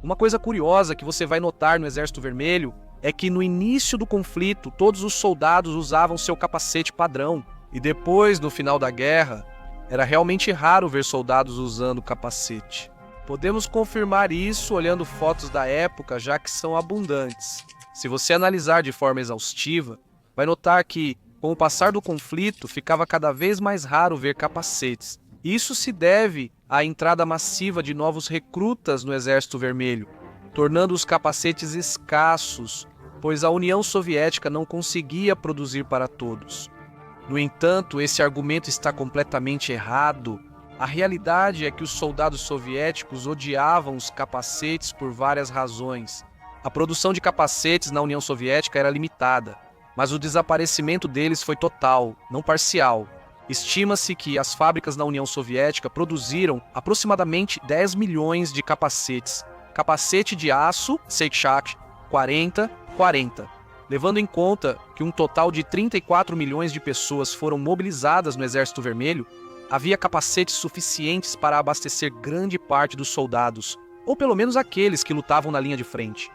Uma coisa curiosa que você vai notar no Exército Vermelho é que no início do conflito todos os soldados usavam seu capacete padrão, e depois, no final da guerra, era realmente raro ver soldados usando capacete. Podemos confirmar isso olhando fotos da época, já que são abundantes. Se você analisar de forma exaustiva, vai notar que, com o passar do conflito, ficava cada vez mais raro ver capacetes. Isso se deve à entrada massiva de novos recrutas no Exército Vermelho, tornando os capacetes escassos, pois a União Soviética não conseguia produzir para todos. No entanto, esse argumento está completamente errado. A realidade é que os soldados soviéticos odiavam os capacetes por várias razões. A produção de capacetes na União Soviética era limitada, mas o desaparecimento deles foi total, não parcial. Estima-se que as fábricas na União Soviética produziram aproximadamente 10 milhões de capacetes. Capacete de aço, Seychak 40-40. Levando em conta que um total de 34 milhões de pessoas foram mobilizadas no Exército Vermelho, havia capacetes suficientes para abastecer grande parte dos soldados, ou pelo menos aqueles que lutavam na linha de frente.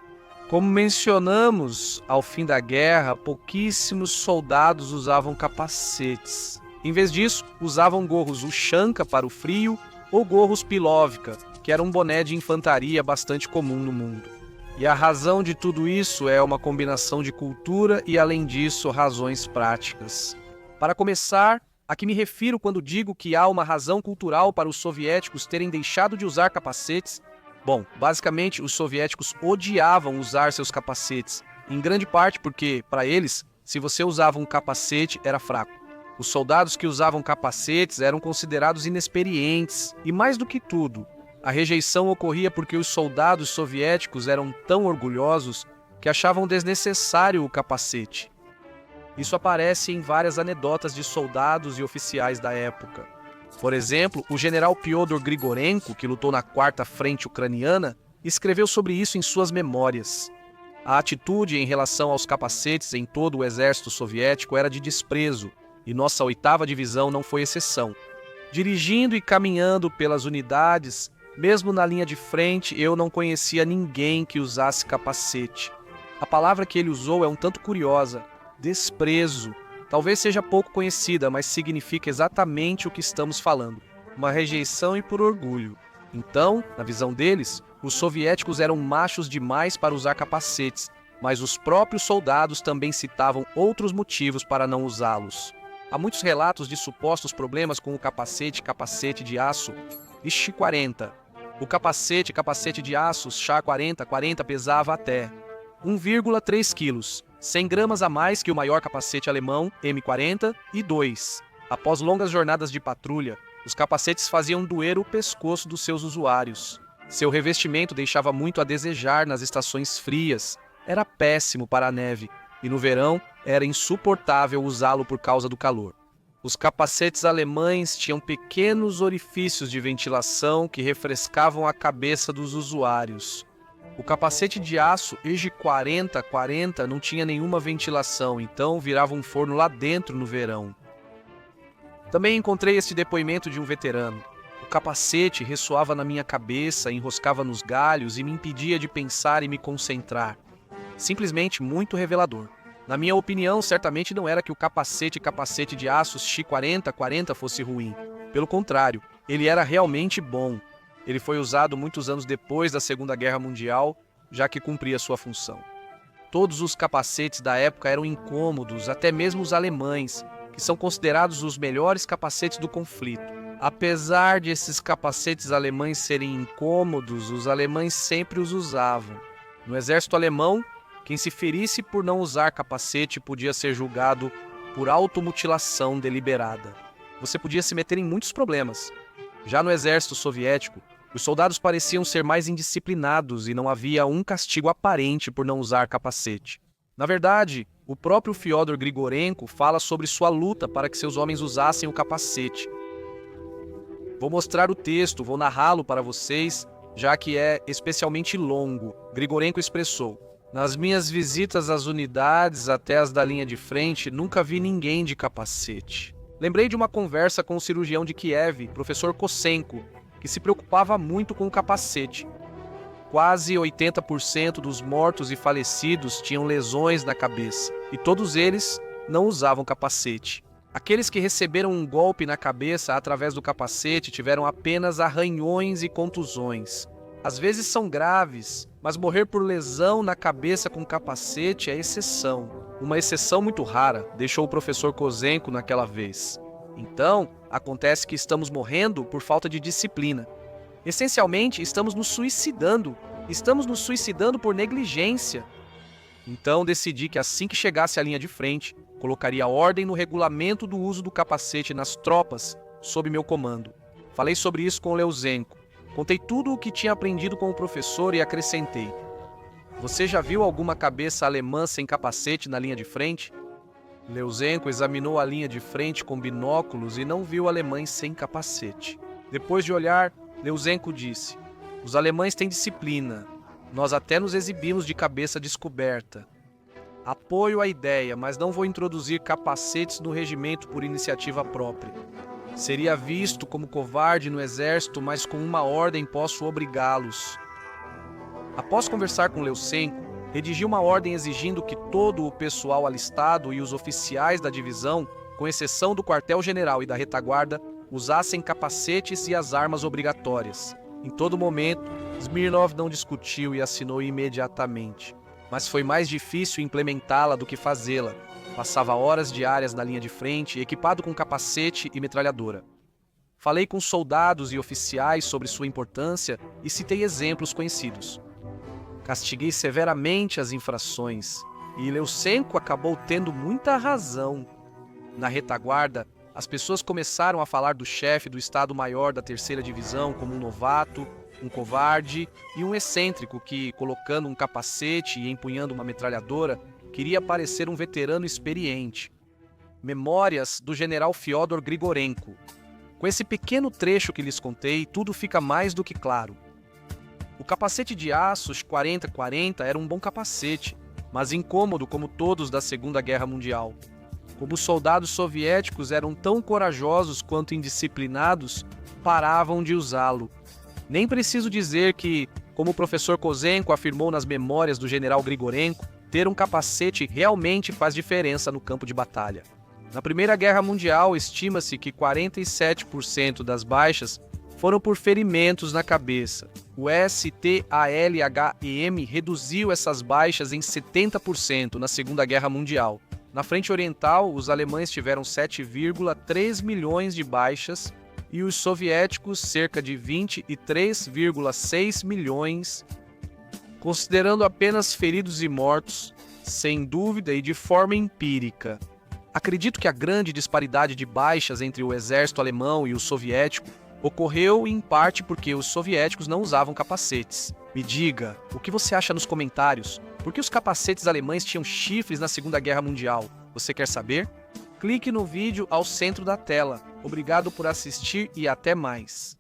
Como mencionamos, ao fim da guerra, pouquíssimos soldados usavam capacetes. Em vez disso, usavam gorros Ushanka para o frio ou gorros Pilovka, que era um boné de infantaria bastante comum no mundo. E a razão de tudo isso é uma combinação de cultura e, além disso, razões práticas. Para começar, a que me refiro quando digo que há uma razão cultural para os soviéticos terem deixado de usar capacetes? Bom, basicamente, os soviéticos odiavam usar seus capacetes, em grande parte porque, para eles, se você usava um capacete, era fraco. Os soldados que usavam capacetes eram considerados inexperientes, e mais do que tudo, a rejeição ocorria porque os soldados soviéticos eram tão orgulhosos que achavam desnecessário o capacete. Isso aparece em várias anedotas de soldados e oficiais da época. Por exemplo, o general Pyodor Grigorenko, que lutou na 4ª Frente Ucraniana, escreveu sobre isso em suas memórias. A atitude em relação aos capacetes em todo o exército soviético era de desprezo, e nossa 8ª Divisão não foi exceção. Dirigindo e caminhando pelas unidades, mesmo na linha de frente, eu não conhecia ninguém que usasse capacete. A palavra que ele usou é um tanto curiosa, desprezo. Talvez seja pouco conhecida, mas significa exatamente o que estamos falando. Uma rejeição e por orgulho. Então, na visão deles, os soviéticos eram machos demais para usar capacetes, mas os próprios soldados também citavam outros motivos para não usá-los. Há muitos relatos de supostos problemas com o capacete de aço Ishi-40. O capacete de aço Sha-40-40 pesava até 1,3 quilos, 100 gramas a mais que o maior capacete alemão M40 e 2. Após longas jornadas de patrulha, os capacetes faziam doer o pescoço dos seus usuários. Seu revestimento deixava muito a desejar nas estações frias, era péssimo para a neve, e no verão era insuportável usá-lo por causa do calor. Os capacetes alemães tinham pequenos orifícios de ventilação que refrescavam a cabeça dos usuários. O capacete de aço EG-40-40 não tinha nenhuma ventilação, então virava um forno lá dentro no verão. Também encontrei este depoimento de um veterano. O capacete ressoava na minha cabeça, enroscava nos galhos e me impedia de pensar e me concentrar. Simplesmente muito revelador. Na minha opinião, certamente não era que o capacete de aço Shi-40-40 fosse ruim. Pelo contrário, ele era realmente bom. Ele foi usado muitos anos depois da Segunda Guerra Mundial, já que cumpria sua função. Todos os capacetes da época eram incômodos, até mesmo os alemães, que são considerados os melhores capacetes do conflito. Apesar de esses capacetes alemães serem incômodos, os alemães sempre os usavam. No exército alemão, quem se ferisse por não usar capacete podia ser julgado por automutilação deliberada. Você podia se meter em muitos problemas. Já no exército soviético, os soldados pareciam ser mais indisciplinados e não havia um castigo aparente por não usar capacete. Na verdade, o próprio Fyodor Grigorenko fala sobre sua luta para que seus homens usassem o capacete. Vou mostrar o texto, vou narrá-lo para vocês, já que é especialmente longo. Grigorenko expressou: nas minhas visitas às unidades, até as da linha de frente, nunca vi ninguém de capacete. Lembrei de uma conversa com o cirurgião de Kiev, professor Kosenko, que se preocupava muito com o capacete. quase 80% dos mortos e falecidos tinham lesões na cabeça, e todos eles não usavam capacete. Aqueles que receberam um golpe na cabeça através do capacete tiveram apenas arranhões e contusões. Às vezes são graves, mas morrer por lesão na cabeça com capacete é exceção. Uma exceção muito rara, deixou o professor Kozenko naquela vez. Então, acontece que estamos morrendo por falta de disciplina. Essencialmente, estamos nos suicidando. Estamos nos suicidando por negligência. Então, decidi que assim que chegasse à linha de frente, colocaria ordem no regulamento do uso do capacete nas tropas sob meu comando. Falei sobre isso com Leusenko. Contei tudo o que tinha aprendido com o professor e acrescentei: você já viu alguma cabeça alemã sem capacete na linha de frente? Leusenko examinou a linha de frente com binóculos e não viu alemães sem capacete. Depois de olhar, Leusenko disse: os alemães têm disciplina. Nós até nos exibimos de cabeça descoberta. Apoio a ideia, mas não vou introduzir capacetes no regimento por iniciativa própria. Seria visto como covarde no exército, mas com uma ordem posso obrigá-los. Após conversar com Leusenko, redigi uma ordem exigindo que todo o pessoal alistado e os oficiais da divisão, com exceção do quartel-general e da retaguarda, usassem capacetes e as armas obrigatórias. Em todo momento, Smirnov não discutiu e assinou imediatamente. Mas foi mais difícil implementá-la do que fazê-la. Passava horas diárias na linha de frente, equipado com capacete e metralhadora. Falei com soldados e oficiais sobre sua importância e citei exemplos conhecidos. Castiguei severamente as infrações, e Leusenko acabou tendo muita razão. Na retaguarda, as pessoas começaram a falar do chefe do Estado-Maior da 3ª Divisão como um novato, um covarde e um excêntrico que, colocando um capacete e empunhando uma metralhadora, queria parecer um veterano experiente. Memórias do general Fyodor Grigorenko. Com esse pequeno trecho que lhes contei, tudo fica mais do que claro. O capacete de aço 40-40 era um bom capacete, mas incômodo como todos da Segunda Guerra Mundial. Como os soldados soviéticos eram tão corajosos quanto indisciplinados, paravam de usá-lo. Nem preciso dizer que, como o professor Kozenko afirmou nas memórias do general Grigorenko, ter um capacete realmente faz diferença no campo de batalha. Na Primeira Guerra Mundial, estima-se que 47% das baixas foram por ferimentos na cabeça. O STALHEM reduziu essas baixas em 70% na Segunda Guerra Mundial. Na frente oriental, os alemães tiveram 7,3 milhões de baixas e os soviéticos cerca de 23,6 milhões. Considerando apenas feridos e mortos, sem dúvida e de forma empírica, acredito que a grande disparidade de baixas entre o exército alemão e o soviético ocorreu em parte porque os soviéticos não usavam capacetes. Me diga, o que você acha nos comentários? Por que os capacetes alemães tinham chifres na Segunda Guerra Mundial? Você quer saber? Clique no vídeo ao centro da tela. Obrigado por assistir e até mais.